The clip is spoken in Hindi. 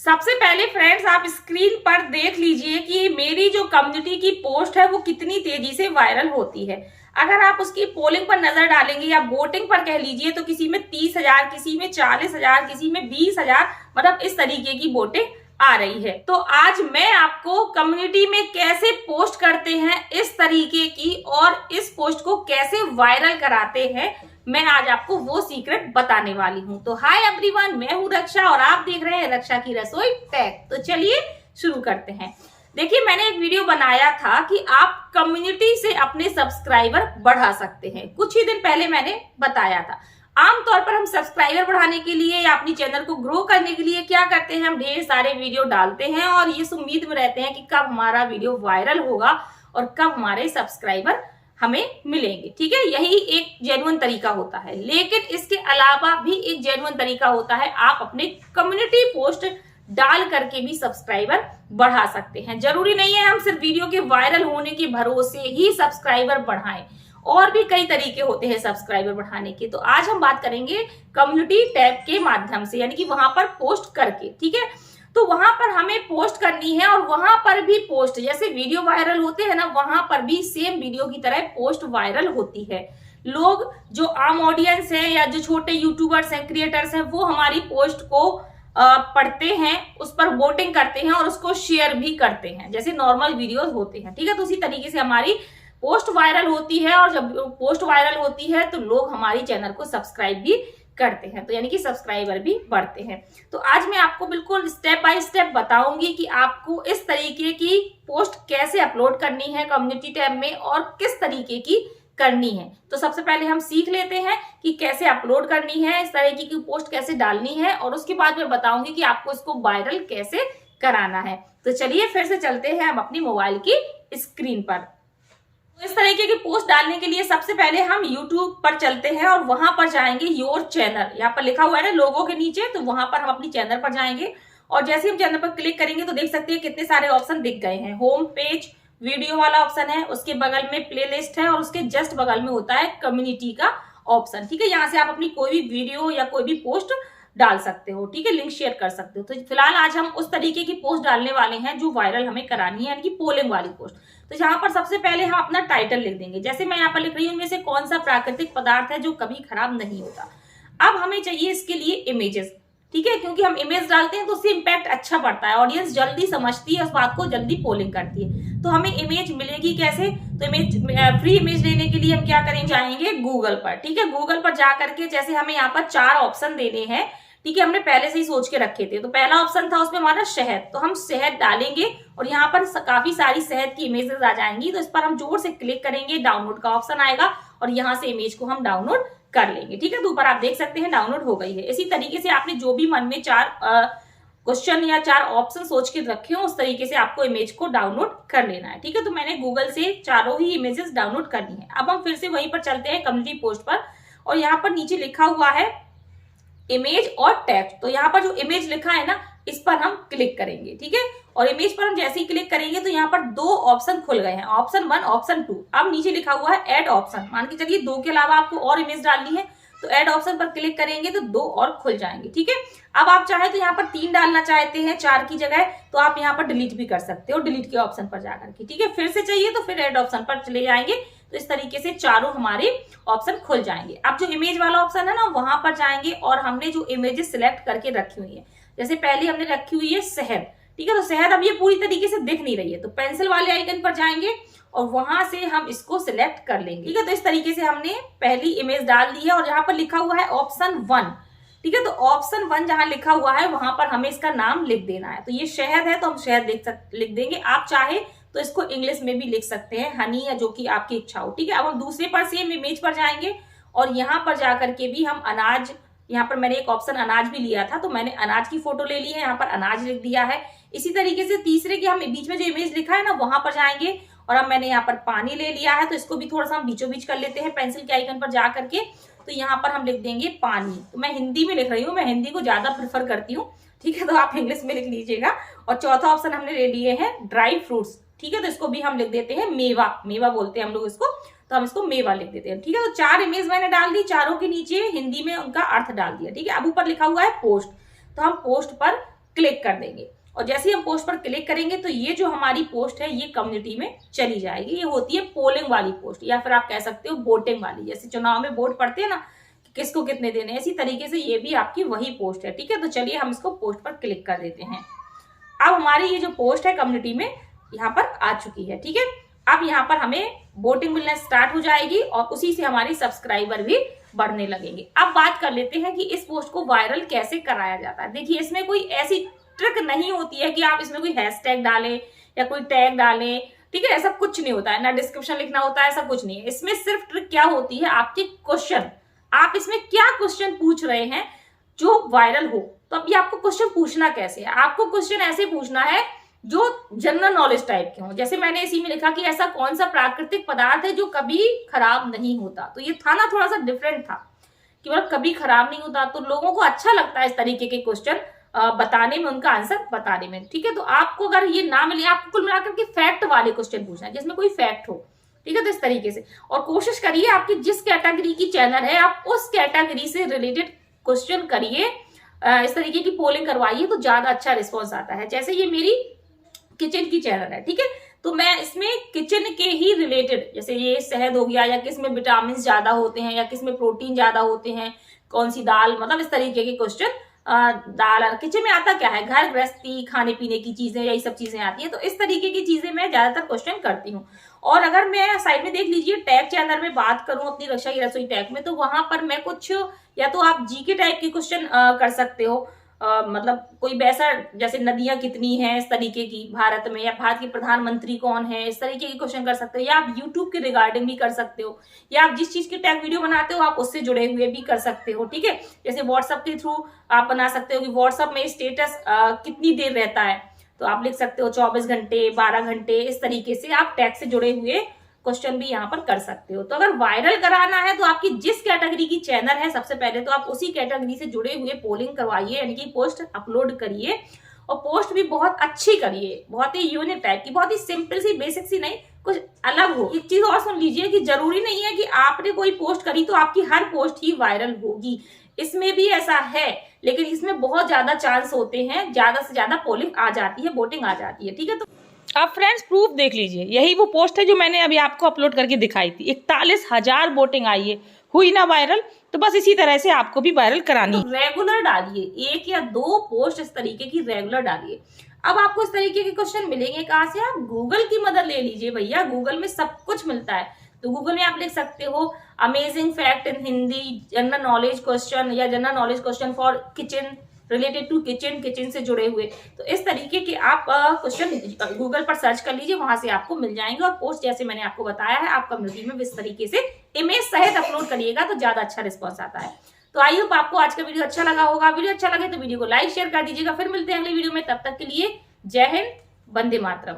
सबसे पहले फ्रेंड्स आप स्क्रीन पर देख लीजिए कि मेरी जो कम्युनिटी की पोस्ट है वो कितनी तेजी से वायरल होती है। अगर आप उसकी पोलिंग पर नजर डालेंगे या वोटिंग पर कह लीजिए तो किसी में 30,000, किसी में 40,000, किसी में 20,000, मतलब इस तरीके की वोटिंग आ रही है। तो आज मैं आपको कम्युनिटी में कैसे पोस्ट करते हैं इस तरीके की और इस पोस्ट को कैसे वायरल कराते हैं, मैं आज आपको वो सीक्रेट बताने वाली हूँ। तो हाय एवरीवन, मैं हूँ रक्षा और आप देख रहे हैं रक्षा की रसोई टेक। तो चलिए शुरू करते हैं। देखिए, मैंने एक वीडियो बनाया था कि आप कम्युनिटी से अपने सब्सक्राइबर बढ़ा सकते हैं। कुछ ही दिन पहले मैंने बताया था। आमतौर पर हम सब्सक्राइबर बढ़ाने के लिए या अपनी चैनल को ग्रो करने के लिए क्या करते हैं, हम ढेर सारे वीडियो डालते हैं और इस उम्मीद में रहते हैं कि कब हमारा वीडियो वायरल होगा और कब हमारे सब्सक्राइबर हमें मिलेंगे। ठीक है, यही एक जेन्युइन तरीका होता है। लेकिन इसके अलावा भी एक जेन्युइन तरीका होता है, आप अपने कम्युनिटी पोस्ट डाल करके भी सब्सक्राइबर बढ़ा सकते हैं। जरूरी नहीं है हम सिर्फ वीडियो के वायरल होने के भरोसे ही सब्सक्राइबर बढ़ाएं, और भी कई तरीके होते हैं सब्सक्राइबर बढ़ाने के। तो आज हम बात करेंगे कम्युनिटी टैब के माध्यम से, यानी कि वहां पर पोस्ट करके। ठीक है, तो वहां पर हमें पोस्ट करनी है और वहां पर भी पोस्ट, जैसे वीडियो वायरल होते हैं ना, वहां पर भी सेम वीडियो की तरह पोस्ट वायरल होती है। लोग जो आम ऑडियंस है या जो छोटे यूट्यूबर्स हैं, क्रिएटर्स हैं, वो हमारी पोस्ट को पढ़ते हैं, उस पर वोटिंग करते हैं और उसको शेयर भी करते हैं, जैसे नॉर्मल वीडियोस होते हैं। ठीक है, तो उसी तरीके से हमारी पोस्ट वायरल होती है और जब पोस्ट वायरल होती है तो लोग हमारी चैनल को सब्सक्राइब भी करते हैं, तो यानी कि सब्सक्राइबर भी बढ़ते हैं। तो आज मैं आपको बिल्कुल स्टेप बाय स्टेप बताऊंगी कि आपको इस तरीके की पोस्ट कैसे अपलोड करनी है कम्युनिटी टैब में और किस तरीके की करनी है। तो सबसे पहले हम सीख लेते हैं कि कैसे अपलोड करनी है, इस तरीके की पोस्ट कैसे डालनी है, और उसके बाद मैं बताऊंगी कि आपको इसको वायरल कैसे कराना है। तो चलिए फिर से चलते हैं हम अपनी मोबाइल की स्क्रीन पर। तो इस तरीके की पोस्ट डालने के लिए सबसे पहले हम YouTube पर चलते हैं और वहां पर जाएंगे योर चैनल, यहाँ पर लिखा हुआ है ना लोगो के नीचे, तो वहां पर हम अपनी चैनल पर जाएंगे और जैसे हम चैनल पर क्लिक करेंगे तो देख सकते हैं कितने सारे ऑप्शन दिख गए हैं। होम पेज वीडियो वाला ऑप्शन है, उसके बगल में प्ले लिस्ट है और उसके जस्ट बगल में होता है कम्युनिटी का ऑप्शन। ठीक है, यहाँ से आप अपनी कोई भी वीडियो या कोई भी पोस्ट डाल सकते हो। ठीक है, लिंक शेयर कर सकते हो। तो फिलहाल आज हम उस तरीके की पोस्ट डालने वाले हैं जो वायरल हमें करानी है, यानी कि पोलिंग वाली पोस्ट। तो यहाँ पर सबसे पहले हम अपना टाइटल लिख देंगे, जैसे मैं यहाँ पर लिख रही हूँ, इनमें से कौन सा प्राकृतिक पदार्थ है जो कभी खराब नहीं होता। अब हमें चाहिए इसके लिए इमेजेस। ठीक है, क्योंकि हम इमेज डालते हैं तो उससे इम्पैक्ट अच्छा पड़ता है, ऑडियंस जल्दी समझती है उस बात को, जल्दी पोलिंग करती है। तो हमें इमेज मिलेगी कैसे, तो इमेज फ्री इमेज लेने के लिए हम क्या करेंगे, जाएंगे गूगल पर। ठीक है, गूगल पर जा करके जैसे हमें यहाँ पर 4 ऑप्शन देने हैं। ठीक है, हमने पहले से ही सोच के रखे थे। तो पहला ऑप्शन था उसमें हमारा शहद, तो हम शहद डालेंगे और यहाँ पर काफी सारी शहद की इमेजेस आ जाएंगी। तो इस पर हम जोर से क्लिक करेंगे, डाउनलोड का ऑप्शन आएगा और यहाँ से इमेज को हम डाउनलोड कर लेंगे। ठीक है, तो ऊपर आप देख सकते हैं डाउनलोड हो गई है। इसी तरीके से आपने जो भी मन में 4 क्वेश्चन या 4 ऑप्शन सोच के रखे हो, उस तरीके से आपको इमेज को डाउनलोड कर लेना है। ठीक है, तो मैंने गूगल से चारों ही इमेजेस डाउनलोड करनी है। अब हम फिर से वहीं पर चलते हैं कम्युनिटी पोस्ट पर और यहाँ पर नीचे लिखा हुआ है इमेज और टेक्स्ट। तो यहाँ पर जो इमेज लिखा है ना, इस पर हम क्लिक करेंगे। ठीक है, और इमेज पर हम जैसे ही क्लिक करेंगे तो यहाँ पर 2 ऑप्शन खुल गए हैं, ऑप्शन 1, ऑप्शन 2। अब नीचे लिखा हुआ है ऐड ऑप्शन, मान के चलिए 2 के अलावा आपको और इमेज डालनी है, तो ऐड ऑप्शन पर क्लिक करेंगे तो 2 और खुल जाएंगे। ठीक है, अब आप चाहे तो यहाँ पर 3 डालना चाहते हैं 4 की जगह, तो आप यहाँ पर डिलीट भी कर सकते हो, डिलीट के ऑप्शन पर जाकर के। ठीक है, फिर से चाहिए तो फिर ऐड ऑप्शन पर चले जाएंगे, तो इस तरीके से चारों हमारे ऑप्शन खुल जाएंगे। अब जो इमेज वाला ऑप्शन है ना, वहां पर जाएंगे और हमने जो इमेजेस सिलेक्ट करके रखी हुई है, जैसे पहले हमने रखी हुई है शहद। ठीक है, तो शहद अब ये पूरी तरीके से दिख नहीं रही है, तो पेंसिल वाले आइकन पर जाएंगे और वहां से हम इसको सिलेक्ट कर लेंगे। ठीक है, तो इस तरीके से हमने पहली इमेज डाल दी है और यहाँ पर लिखा हुआ है ऑप्शन 1। ठीक है, तो ऑप्शन 1 जहां लिखा हुआ है वहां पर हमें इसका नाम लिख देना है। तो ये शहद है तो हम शहद लिख देंगे। आप चाहे तो इसको इंग्लिश में भी लिख सकते हैं, हनी, या जो कि आपकी इच्छा हो। ठीक है, अब हम दूसरे पर सेम इमेज पर जाएंगे और यहाँ पर जाकर के भी हम अनाज, यहाँ पर मैंने एक ऑप्शन अनाज भी लिया था तो मैंने अनाज की फोटो ले ली है, यहाँ पर अनाज लिख दिया है। इसी तरीके से तीसरे की हम बीच में जो इमेज लिखा है ना, वहां पर जाएंगे और अब मैंने यहाँ पर पानी ले लिया है, तो इसको भी थोड़ा सा हम बीचों बीच कर लेते हैं पेंसिल के आइकन पर जा करके। तो यहाँ पर हम लिख देंगे पानी। तो मैं हिंदी में लिख रही हूँ, मैं हिंदी को ज्यादा प्रेफर करती हूँ। ठीक है, तो आप इंग्लिश में लिख लीजिएगा। और चौथा ऑप्शन हमने ले लिए हैं ड्राई फ्रूट्स। ठीक है, तो इसको भी हम लिख देते हैं मेवा, मेवा बोलते हैं हम लोग इसको, तो हम इसको मेवा लिख देते हैं। ठीक है, तो 4 इमेज मैंने डाल दी, चारों के नीचे हिंदी में उनका अर्थ डाल दिया। ठीक है, अब ऊपर लिखा हुआ है पोस्ट, तो हम पोस्ट पर क्लिक कर देंगे और जैसे ही हम पोस्ट पर क्लिक करेंगे तो ये जो हमारी पोस्ट है ये कम्युनिटी में चली जाएगी। ये होती है पोलिंग वाली पोस्ट, या फिर आप कह सकते हो वोटिंग वाली। जैसे चुनाव में वोट पड़ते हैं ना, किसको कितने देने, इसी तरीके से ये भी आपकी वही पोस्ट है। ठीक है, तो चलिए हम इसको पोस्ट पर क्लिक कर देते हैं। अब हमारी ये जो पोस्ट है कम्युनिटी में यहाँ पर आ चुकी है। ठीक है, अब यहाँ पर हमें वोटिंग मिलना स्टार्ट हो जाएगी और उसी से हमारी सब्सक्राइबर भी बढ़ने लगेंगे। अब बात कर लेते हैं कि इस पोस्ट को वायरल कैसे कराया जाता है। देखिए, इसमें कोई ऐसी ट्रिक नहीं होती है कि आप इसमें कोई हैशटैग डालें या कोई टैग डालें। ठीक है, ऐसा कुछ नहीं होता है, ना डिस्क्रिप्शन लिखना होता है, ऐसा कुछ नहीं है। इसमें सिर्फ ट्रिक क्या होती है, आपके क्वेश्चन, आप इसमें क्या क्वेश्चन पूछ रहे हैं जो वायरल हो। तो अब ये आपको क्वेश्चन पूछना कैसे है, आपको क्वेश्चन ऐसे पूछना है जो जनरल नॉलेज टाइप के हो। जैसे मैंने इसी में लिखा कि ऐसा कौन सा प्राकृतिक पदार्थ है जो कभी खराब नहीं होता। तो ये था ना थोड़ा सा डिफरेंट था कि मतलब कभी खराब नहीं होता, तो लोगों को अच्छा लगता है इस तरीके के क्वेश्चन बताने में, उनका आंसर बताने में। ठीक है, तो आपको अगर ये ना मिले, आपको कुल मिलाकर के फैक्ट वाले क्वेश्चन पूछना है जिसमें कोई फैक्ट हो। ठीक है, तो इस तरीके से, और कोशिश करिए आपकी जिस कैटेगरी की चैनल है आप उस कैटेगरी से रिलेटेड क्वेश्चन करिए, इस तरीके की पोलिंग करवाइए तो ज्यादा अच्छा रिस्पॉन्स आता है। जैसे ये मेरी किचन की चैनल है, ठीक है, तो मैं इसमें किचन के ही रिलेटेड, जैसे ये शहद हो गया, या किसमें विटामिन ज्यादा होते हैं या किसमें प्रोटीन ज्यादा होते हैं, कौन सी दाल, मतलब इस तरीके के क्वेश्चन। दाल और किचन में आता क्या है, घर गृहस्थी, खाने पीने की चीजें, यही सब चीजें आती हैं। तो इस तरीके की चीजें मैं ज्यादातर क्वेश्चन करती हूँ। और अगर मैं साइड में देख लीजिए टैग चैनल में बात करूं अपनी रक्षा की रसोई टैग में, तो वहां पर मैं कुछ, या तो आप जीके टाइप के क्वेश्चन कर सकते हो, मतलब कोई वैसा, जैसे नदियां कितनी हैं इस तरीके की भारत में, या भारत के प्रधानमंत्री कौन है, इस तरीके के क्वेश्चन कर सकते हो। या आप यूट्यूब के रिगार्डिंग भी कर सकते हो, या आप जिस चीज की टैग वीडियो बनाते हो आप उससे जुड़े हुए भी कर सकते हो। ठीक है, जैसे व्हाट्सएप के थ्रू आप बना सकते हो कि व्हाट्सएप में स्टेटस कितनी देर रहता है, तो आप लिख सकते हो 24 घंटे, 12 घंटे, इस तरीके से आप टैग से जुड़े हुए क्वेश्चन भी यहाँ पर कर सकते हो। तो अगर वायरल कराना है तो आपकी जिस कैटेगरी की चैनल है, सबसे पहले तो आप उसी कैटेगरी से जुड़े हुए पोलिंग करवाइए, यानी कि पोस्ट अपलोड करिए, और पोस्ट भी बहुत अच्छी करिए, बहुत ही यूनिक टाइप की, बहुत ही सिंपल सी, बेसिक सी नहीं, कुछ अलग हो। एक चीज और सुन लीजिए कि जरूरी नहीं है कि आपने कोई पोस्ट करी तो आपकी हर पोस्ट ही वायरल होगी। इसमें भी ऐसा है, लेकिन इसमें बहुत ज्यादा चांस होते हैं, ज्यादा से ज्यादा पोलिंग आ जाती है, वोटिंग आ जाती है। ठीक है, तो अब फ्रेंड्स प्रूफ देख लीजिए, यही वो पोस्ट है जो मैंने अभी आपको अपलोड करके दिखाई थी। 41,000 वोटिंग आई है, हुई ना वायरल। तो बस इसी तरह से आपको भी वायरल करानी। तो रेगुलर डालिए, 1 या 2 पोस्ट इस तरीके की रेगुलर डालिए। अब आपको इस तरीके के क्वेश्चन मिलेंगे कहाँ से, आप गूगल की मदद ले लीजिए भैया, गूगल में सब कुछ मिलता है। तो गूगल में आप लिख सकते हो amazing fact in Hindi, general knowledge question, या general knowledge question for kitchen, related to kitchen, kitchen से जुड़े हुए। तो इस तरीके के आप क्वेश्चन गूगल पर सर्च कर लीजिए, वहां से आपको मिल जाएंगे। और पोस्ट जैसे मैंने आपको बताया है, आप कम्युनिटी में इस तरीके से इमेज सहित अपलोड करिएगा तो ज्यादा अच्छा रिस्पॉन्स आता है। तो आई होप आपको आज का वीडियो अच्छा लगा होगा। वीडियो अच्छा लगे तो वीडियो को लाइक शेयर कर दीजिएगा। फिर मिलते हैं अगली वीडियो में, तब तक के लिए जय हिंद, वंदे मातरम।